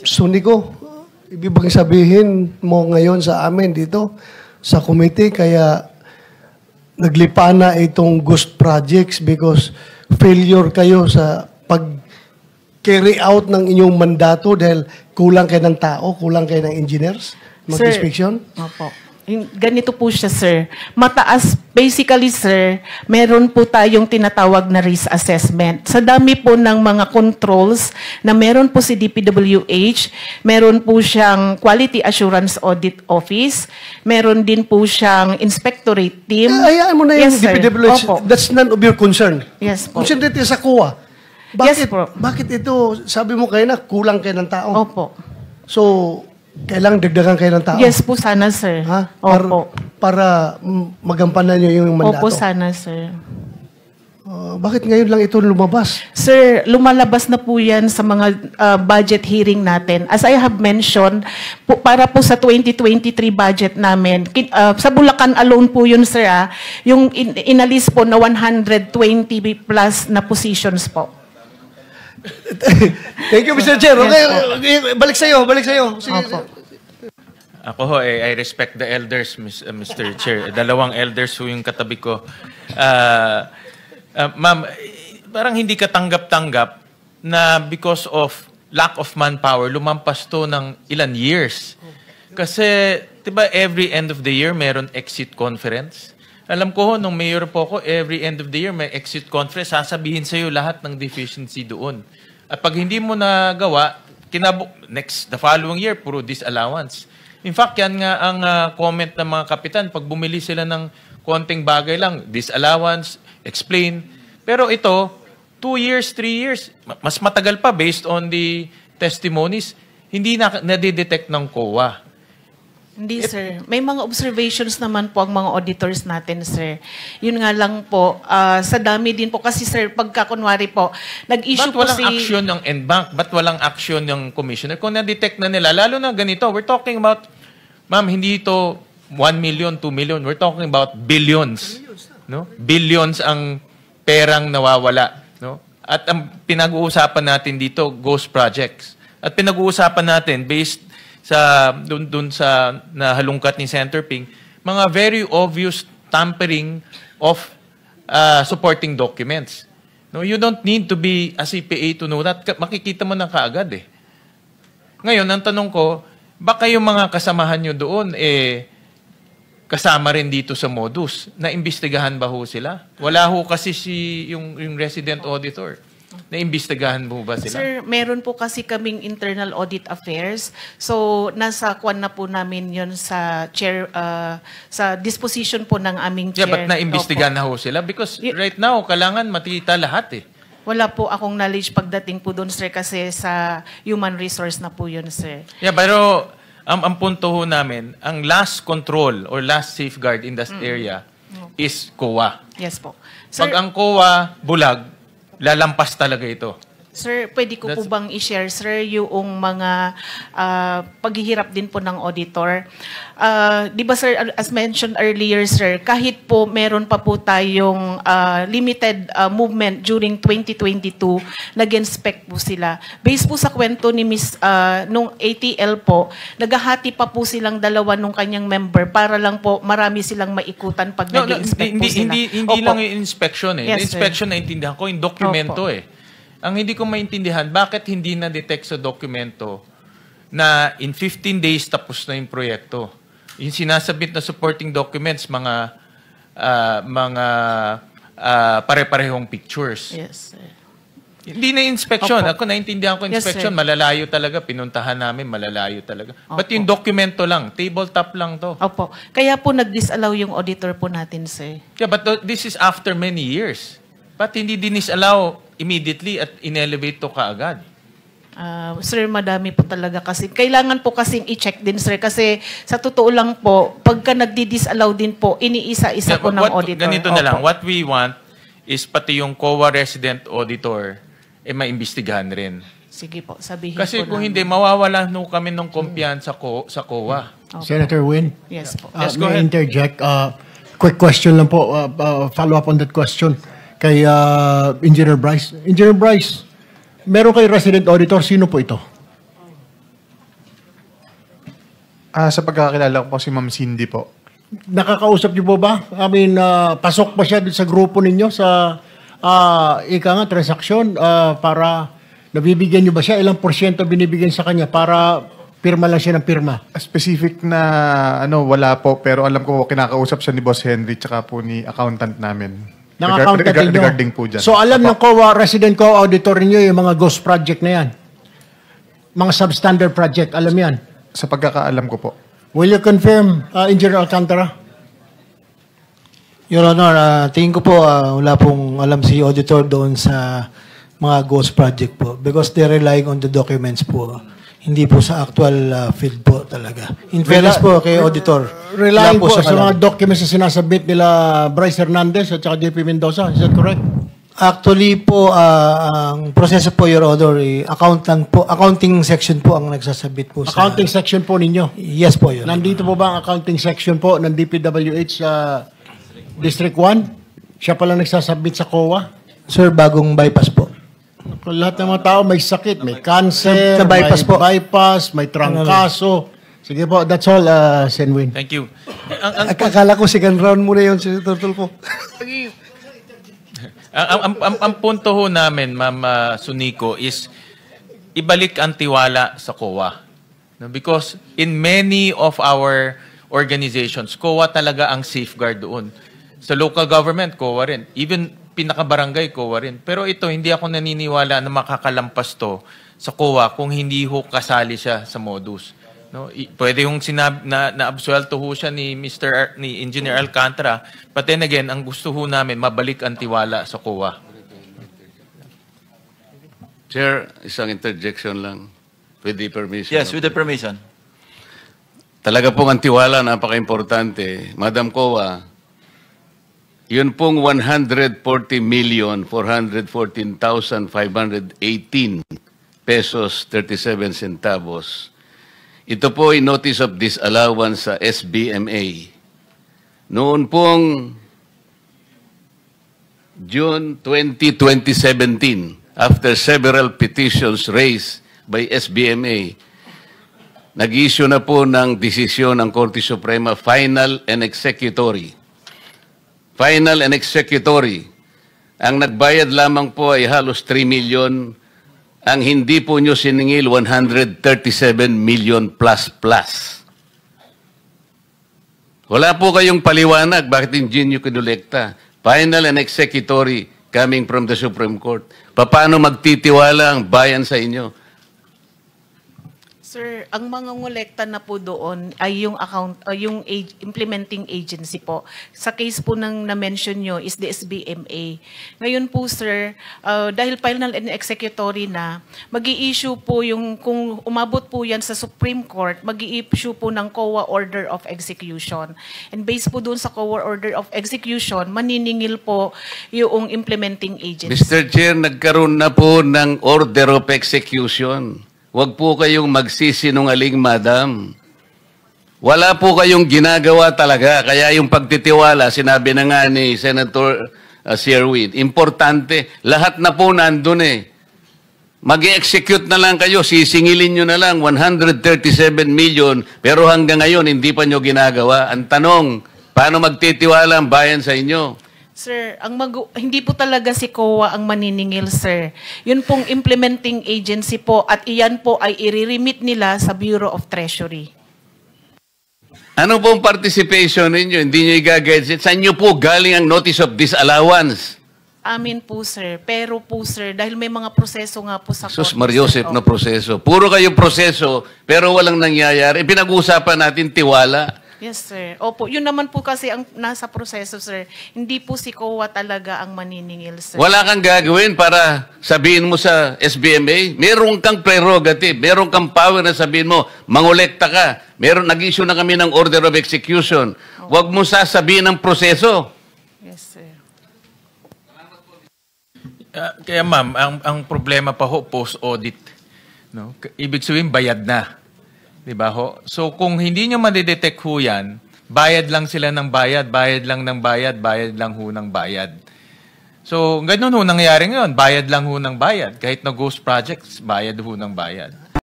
Sunico, ibig bang sabihin mo ngayon sa amin dito, sa committee, kaya naglipa na itong ghost projects because failure kayo sa pag-carry out ng inyong mandato dahil kulang kayo ng tao, kulang kayo ng engineers, mag-inspection? Opo. Ganito po siya, sir. Mataas, basically, sir, meron po tayong tinatawag na risk assessment. Sa dami po ng mga controls na meron po si DPWH, meron po siyang Quality Assurance Audit Office, meron din po siyang Inspectorate Team. Hayaan mo na yung Yes, sir. DPWH. Opo. That's none of your concern. Yes po. Concentrate sa COA. Yes po. Bakit ito, sabi mo kayo na kulang kayo ng tao? Opo. So, kailangang dagdagan kayo ng tao? Yes po, sana, sir. Ha? Opo. Para magampanan nyo yung mandato? Opo, sana, sir. Bakit ngayon lang ito lumabas? Sir, lumalabas na po yan sa mga budget hearing natin. As I have mentioned, para po sa 2023 budget namin, sa Bulacan alone po yun, sir, yung inalis po na 120 plus na positions po. Thank you, Mr. Chair. Okay, balik sa'yo. Sige. Ako ho, I respect the elders, Mr. Chair. Dalawang elders ho yung katabi ko. Ma'am, parang hindi ka tanggap-tanggap na because of lack of manpower, lumampas to ng ilan years. Kasi, di ba, every end of the year, meron exit conference. Alam ko ho, nung mayor po ako, every end of the year, may exit conference, sasabihin sa'yo lahat ng deficiency doon. At pag hindi mo nagawa, the following year, puro disallowance. In fact, yan nga ang comment ng mga kapitan. Pag bumili sila ng konting bagay lang, disallowance, explain. Pero ito, 2 years, 3 years, mas matagal pa based on the testimonies, hindi nadidetect ng COA. Hindi, sir. May mga observations naman po ang mga auditors natin, sir. Yun nga lang po, sa dami din po. Kasi, sir, pagka kunwari po, nag-issue po si... Ba't walang action ng NBank? Ba't walang action ng commissioner? Kung na-detect na nila, lalo na ganito, we're talking about, ma'am, hindi ito 1 million, 2 million. We're talking about billions. No? Billions ang perang nawawala. No? At ang pinag-uusapan natin dito, ghost projects. At pinag-uusapan natin, based sa dun sa nahalungkat ni Senator Ping, mga very obvious tampering of supporting documents. No, you don't need to be a CPA to know that. Makikita mo na kaagad eh. Ngayon, ang tanong ko, baka yung mga kasamahan nyo doon kasama rin dito sa modus. Naimbestigahan ba ho sila? Wala ho kasi yung resident auditor. Naimbestigahan mo ba sila? Sir, meron po kasi kaming internal audit affairs. So, nasa kwan na po namin yun sa chair, sa disposition po ng aming chair. Yeah, but naimbestigahan na ho sila? Because right now, kailangan matita lahat eh. Wala po akong knowledge pagdating po doon, sir, kasi sa human resource na po yun, sir. Yeah, pero ang punto ho namin, ang last control or last safeguard in that area is COA. Yes po. Sir, pag ang COA bulag, lalampas talaga ito. Sir, pwede ko po bang i-share, sir, yung mga paghihirap din po ng auditor? Di ba, sir, as mentioned earlier, sir, kahit po meron pa po tayong limited movement during 2022, nag-inspect po sila. Based po sa kwento ni Miss, nung ATL po, naghahati pa po silang dalawa nung kanyang member para lang po marami silang maikutan pag nag-inspect po sila. Hindi lang yung inspection eh. Yes, yung inspection na intindihan ko, yung dokumento eh. Ang hindi ko maintindihan, bakit hindi na-detect sa dokumento na in 15 days tapos na yung proyekto? Yung sinasabit na supporting documents, mga pare-parehong pictures. Yes, sir. Hindi na inspection. Ako naintindihan ko inspection, Yes, malalayo talaga. Pinuntahan namin, malalayo talaga. Opo. But yung dokumento lang, tabletop lang to. Opo. Kaya po nag-disallow yung auditor po natin, sir. Yeah, but this is after many years. Ba't hindi dinisallow immediately at in-elevate to kaagad? Sir, madami po talaga kasi. Kailangan po kasing i-check din, sir. Kasi sa totoo lang po, pagka nagdi-disallow din po, iniisa-isa po ng auditor. Ganito na lang. What we want is pati yung COA resident auditor maimbestigahan rin. Sige po, sabihin kasi po kung namin. hindi, mawawala no kami ng kumpiyansa sa COA. Senator Win? Yes po. Yes, go may ahead. interject. Quick question lang po. Follow up on that question. Kay Engineer Bryce. Engineer Bryce, meron kay resident auditor, sino po ito? Sa pagkakakilala ko po si Ma'am Cindy po. Nakakausap niyo po ba? I mean, pasok ba siya sa grupo ninyo sa transaksyon para nabibigyan niyo ba siya? Ilang porsyento binibigyan sa kanya para pirma lang siya ng pirma? Specific na wala po, pero alam ko kinakausap siya ni Boss Henry tsaka po ni accountant namin. Ng accountant ninyo? Regarding po dyan. So alam ng COA, resident COA auditor niyo yung mga ghost project na yan? Mga substandard project, alam yan? Sa pagkakaalam ko po. Will you confirm, Engineer Alcantara? Your Honor, tingin ko po wala pong alam si auditor doon sa mga ghost project po because they're relying on the documents po. Hindi po sa actual field po talaga. In fairness po kay auditor. Relying wala po sa alam. mga documents na sinasabit nila Bryce Hernandez at saka JP Mendoza. Is that correct? Actually po, ang proseso po, Your Honor, accounting section po ang nagsasabit po sa... Accounting section po ninyo? Yes po, Your Honor. Nandito po ba ang accounting section po ng DPWH sa District 1? Siya pala nagsasubmit sa COA? Sir, bagong bypass po. Lahat ng mga tao may sakit, may cancer, Sa bypass may po. bypass, may trangkaso. Sige po, that's all, Senwin. Thank you. Akala ko second round muna yun, Senator Tulfo. Ang punto ho namin, Ma'am Sunico, is ibalik ang tiwala sa COA. No, because in many of our organizations, COA talaga ang safeguard doon. Sa local government, COA rin. Even pinaka-barangay, COA rin. Pero ito, hindi ako naniniwala na makakalampas to sa COA kung hindi ho kasali siya sa modus. No, pwede yung na-absuelto ho siya ni Engineer Alcantara, but then again, ang gusto ho namin, mabalik ang tiwala sa COA. Chair, isang interjection lang. With the permission. Yes, with the permission. Talaga pong ang tiwala, napaka-importante. Madam COA, yun pong 140,414,518 pesos 37 centavos. Ito po ay notice of disallowance sa SBMA. Noon pong June 20, 2017, after several petitions raised by SBMA, nag-issue na po ng desisyon ang Korte Suprema, final and executory. Final and executory. Ang nagbayad lamang po ay halos 3 million. Ang hindi po nyo siningil, 137 million plus. Wala po kayong paliwanag bakit hindi nyo kinolekta. Final and executory coming from the Supreme Court. Paano magtitiwala ang bayan sa inyo? Sir, ang mga ngolekta na po doon ay yung implementing agency po. Sa case po ng na-mention nyo is the SBMA. Ngayon po, sir, dahil final and executory na, mag-i-issue po kung umabot po yan sa Supreme Court, mag-i-issue po ng COA Order of Execution. And based po doon sa COA Order of Execution, maniningil po yung implementing agency. Mr. Chair, nagkaroon na po ng Order of Execution. Huwag po kayong magsisinungaling, madam. Wala po kayong ginagawa talaga. Kaya yung pagtitiwala, sinabi na nga ni Senator Sherwin, importante. Lahat na po nandun eh. Mag-execute na lang kayo, sisingilin nyo na lang 137 million, pero hanggang ngayon hindi pa nyo ginagawa. Ang tanong, paano magtitiwala ang bayan sa inyo? Sir, hindi po talaga si COA ang maniningil, sir. Yun pong implementing agency po at iyan po ay i-remit nila sa Bureau of Treasury. Ano pong participation ninyo? Hindi nyo i-guide. Saan nyo po galing ang notice of disallowance? Amin po, sir. Pero po, sir, dahil may mga proseso nga po sa Sus Korte, Mariosep sir. na proseso. Puro kayo proseso, pero walang nangyayari. Pinag-uusapan natin tiwala. Yes, sir. Opo, yun naman po kasi ang nasa proseso, sir. Hindi po si COA talaga ang maniningil, sir. Wala kang gagawin para sabihin mo sa SBMA, meron kang prerogative, meron kang power na sabihin mo, mangolekta ka. Nag-issue na kami ng order of execution. Huwag mo sasabihin ang proseso. Yes, sir. Kaya ma'am, ang problema pa ho, post-audit. No? Ibig sabihin, bayad na. Diba ho? So kung hindi nyo madidetect ho yan, bayad lang sila ng bayad, bayad lang ng bayad, bayad lang ho ng bayad. So ganun ho nangyayari ngayon, bayad lang ho ng bayad. Kahit na ghost projects, bayad ho ng bayad.